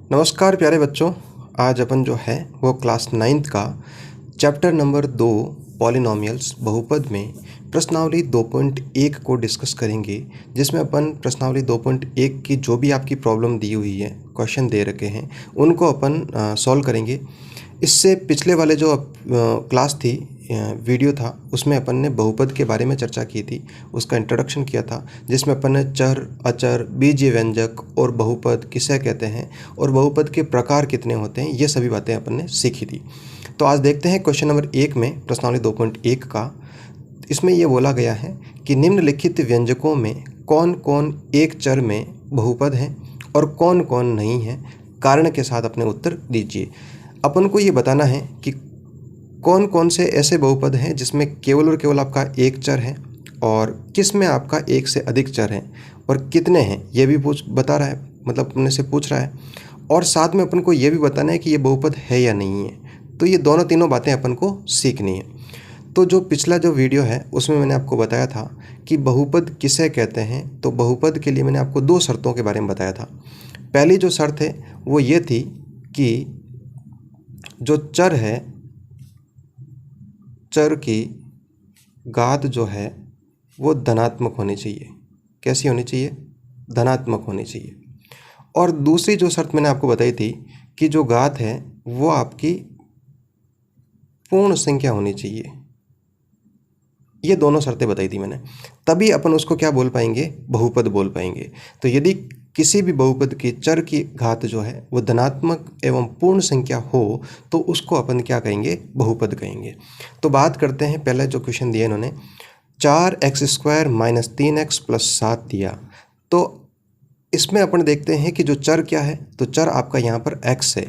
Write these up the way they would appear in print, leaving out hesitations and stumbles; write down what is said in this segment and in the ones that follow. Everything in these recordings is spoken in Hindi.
नमस्कार प्यारे बच्चों। आज अपन जो है वो क्लास 9th का चैप्टर नंबर 2 पॉलिनोमियल्स बहुपद में प्रश्नावली 2.1 को डिस्कस करेंगे, जिसमें अपन प्रश्नावली 2.1 की जो भी आपकी प्रॉब्लम दी हुई है, क्वेश्चन दे रखे हैं, उनको अपन सॉल्व करेंगे। इससे पिछले वाले जो क्लास थी, वीडियो था, उसमें अपन ने बहुपद के बारे में चर्चा की थी, उसका इंट्रोडक्शन किया था, जिसमें अपन ने चर, अचर, बीजीय व्यंजक और बहुपद किसे कहते हैं और बहुपद के प्रकार कितने होते हैं, ये सभी बातें अपन ने सीखी थी। तो आज देखते हैं क्वेश्चन नंबर 1 में प्रश्नावली 2.1 का। इसमें यह बोला गया है कि निम्नलिखित व्यंजकों में कौन कौन एक चर में बहुपद है और कौन कौन नहीं है, कारण के साथ अपने उत्तर दीजिए। अपन को ये बताना है कि कौन कौन से ऐसे बहुपद हैं जिसमें केवल और केवल आपका एक चर है और किस में आपका एक से अधिक चर हैं और कितने हैं, ये भी बता रहा है, मतलब अपने से पूछ रहा है। और साथ में अपन को ये भी बताना है कि ये बहुपद है या नहीं है। तो ये दोनों तीनों बातें अपन को सीखनी है। तो जो पिछला जो वीडियो है उसमें मैंने आपको बताया था कि बहुपद किसे कहते हैं। तो बहुपद के लिए मैंने आपको 2 शर्तों के बारे में बताया था। पहली जो शर्त है वो ये थी कि जो चर है, चर की घात जो है वो धनात्मक होनी चाहिए। कैसी होनी चाहिए? धनात्मक होनी चाहिए। और दूसरी जो शर्त मैंने आपको बताई थी कि जो घात है वो आपकी पूर्ण संख्या होनी चाहिए। ये दोनों शर्तें बताई थी मैंने, तभी अपन उसको क्या बोल पाएंगे? बहुपद बोल पाएंगे। तो यदि किसी भी बहुपद की चर की घात जो है वो धनात्मक एवं पूर्ण संख्या हो तो उसको अपन क्या कहेंगे? बहुपद कहेंगे। तो बात करते हैं, पहले जो क्वेश्चन दिया इन्होंने 4x² - 3x + 7 दिया। तो इसमें अपन देखते हैं कि जो चर क्या है, तो चर आपका यहाँ पर x है।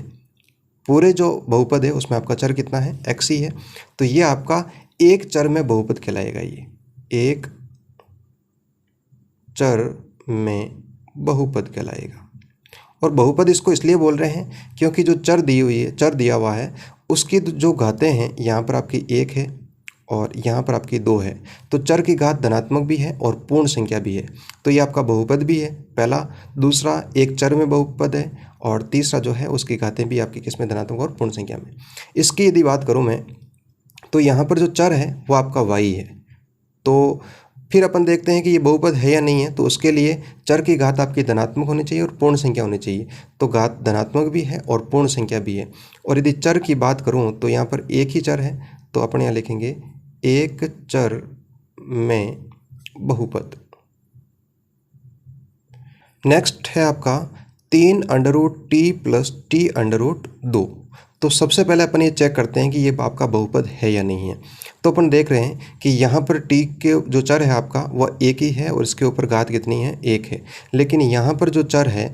पूरे जो बहुपद है उसमें आपका चर कितना है? x ही है। तो ये आपका एक चर में बहुपद कहलाएगा। ये एक चर में बहुपद कहलाएगा। और बहुपद इसको इसलिए बोल रहे हैं क्योंकि जो चर दी हुई है, चर दिया हुआ है, उसकी जो घातें हैं, यहाँ पर आपकी 1 है और यहाँ पर आपकी 2 है। तो चर की घात धनात्मक भी है और पूर्ण संख्या भी है, तो ये आपका बहुपद भी है पहला। दूसरा, एक चर में बहुपद है। और तीसरा जो है उसकी घातें भी आपकी किस में? धनात्मक और पूर्ण संख्या में। इसकी यदि बात करूँ मैं, तो यहाँ पर जो चर है वो आपका y है। तो फिर अपन देखते हैं कि ये बहुपद है या नहीं है। तो उसके लिए चर की घात आपकी धनात्मक होनी चाहिए और पूर्ण संख्या होनी चाहिए। तो घात धनात्मक भी है और पूर्ण संख्या भी है। और यदि चर की बात करूं तो यहाँ पर एक ही चर है, तो अपन यहाँ लिखेंगे एक चर में बहुपद। नेक्स्ट है आपका 3√t + t√2। तो सबसे पहले अपन ये चेक करते हैं कि ये आपका बहुपद है या नहीं है। तो अपन देख रहे हैं कि यहाँ पर t के जो चर है आपका वह एक ही है और इसके ऊपर घात कितनी है? 1 है। लेकिन यहाँ पर जो चर है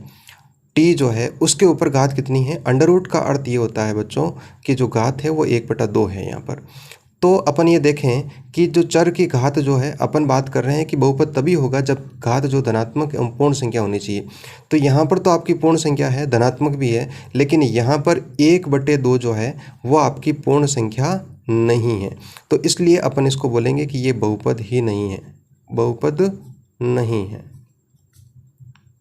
t जो है उसके ऊपर घात कितनी है? अंडर रूट का अर्थ ये होता है बच्चों कि जो घात है वो 1/2 है यहाँ पर। तो अपन ये देखें कि जो चर की घात जो है, अपन बात कर रहे हैं कि बहुपद तभी होगा जब घात जो धनात्मक एवं पूर्ण संख्या होनी चाहिए। तो यहाँ पर तो आपकी पूर्ण संख्या है, धनात्मक भी है, लेकिन यहाँ पर 1/2 जो है वो आपकी पूर्ण संख्या नहीं है। तो इसलिए अपन इसको बोलेंगे कि ये बहुपद ही नहीं है, बहुपद नहीं है,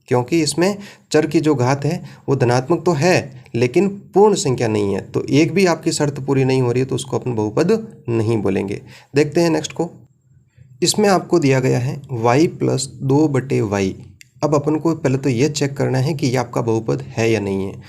क्योंकि इसमें चर की जो घात है वो धनात्मक तो है लेकिन पूर्ण संख्या नहीं है। तो एक भी आपकी शर्त पूरी नहीं हो रही है, तो उसको अपन बहुपद नहीं बोलेंगे। देखते हैं नेक्स्ट को। इसमें आपको दिया गया है y + 2/y। अब अपन को पहले तो ये चेक करना है कि ये आपका बहुपद है या नहीं है।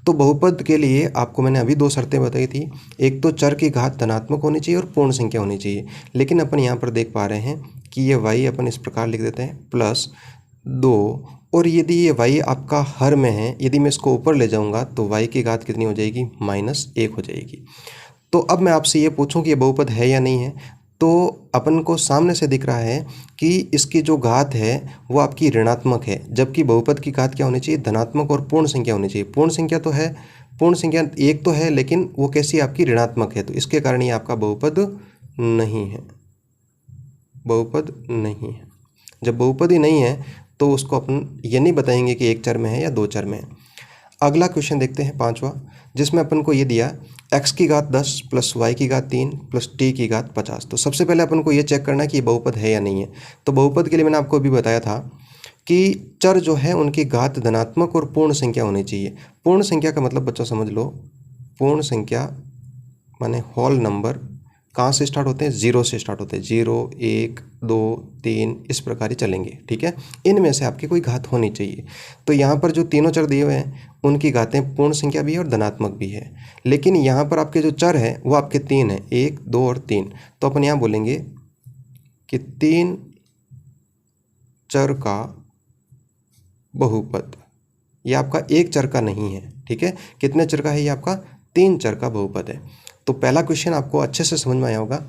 तो बहुपद के लिए आपको मैंने अभी 2 शर्तें बताई थी। एक तो चर की घात धनात्मक होनी चाहिए और पूर्ण संख्या होनी चाहिए। लेकिन अपन यहाँ पर देख पा रहे हैं कि ये y अपन इस प्रकार लिख देते हैं +2। और यदि ये y आपका हर में है, यदि मैं इसको ऊपर ले जाऊंगा तो y की घात कितनी हो जाएगी? -1 हो जाएगी। तो अब मैं आपसे ये पूछूं कि ये बहुपद है या नहीं है, तो अपन को सामने से दिख रहा है कि इसकी जो घात है वो आपकी ऋणात्मक है, जबकि बहुपद की घात क्या होनी चाहिए? धनात्मक और पूर्ण संख्या होनी चाहिए। पूर्ण संख्या तो है, पूर्ण संख्या 1 तो है, लेकिन वो कैसी? आपकी ऋणात्मक है। तो इसके कारण ये आपका बहुपद नहीं है, बहुपद नहीं है। जब बहुपद ही नहीं है तो उसको अपन ये नहीं बताएंगे कि एक चर में है या 2 चर में है। अगला क्वेश्चन देखते हैं 5वां, जिसमें अपन को ये दिया x की घात 10 + y की घात 3 + t की घात 50। तो सबसे पहले अपन को ये चेक करना है कि ये बहुपद है या नहीं है। तो बहुपद के लिए मैंने आपको अभी बताया था कि चर जो है उनकी घात धनात्मक और पूर्ण संख्या होनी चाहिए। पूर्ण संख्या का मतलब बच्चों समझ लो, पूर्ण संख्या माने होल नंबर कहाँ से स्टार्ट होते हैं, 0 से स्टार्ट होते हैं। 0, 1, 2, 3 इस प्रकार ही चलेंगे, ठीक है। इनमें से आपकी कोई घात होनी चाहिए। तो यहाँ पर जो तीनों चर दिए हुए हैं उनकी घातें पूर्ण संख्या भी है और धनात्मक भी है, लेकिन यहाँ पर आपके जो चर है वो आपके 3 हैं, 1, 2 और 3। तो अपन यहाँ बोलेंगे कि 3 चर का बहुपद, ये आपका एक चर का नहीं है, ठीक है। कितने चर का है ये आपका, 3 चर का बहुपद है। तो पहला क्वेश्चन आपको अच्छे से समझ में आया होगा।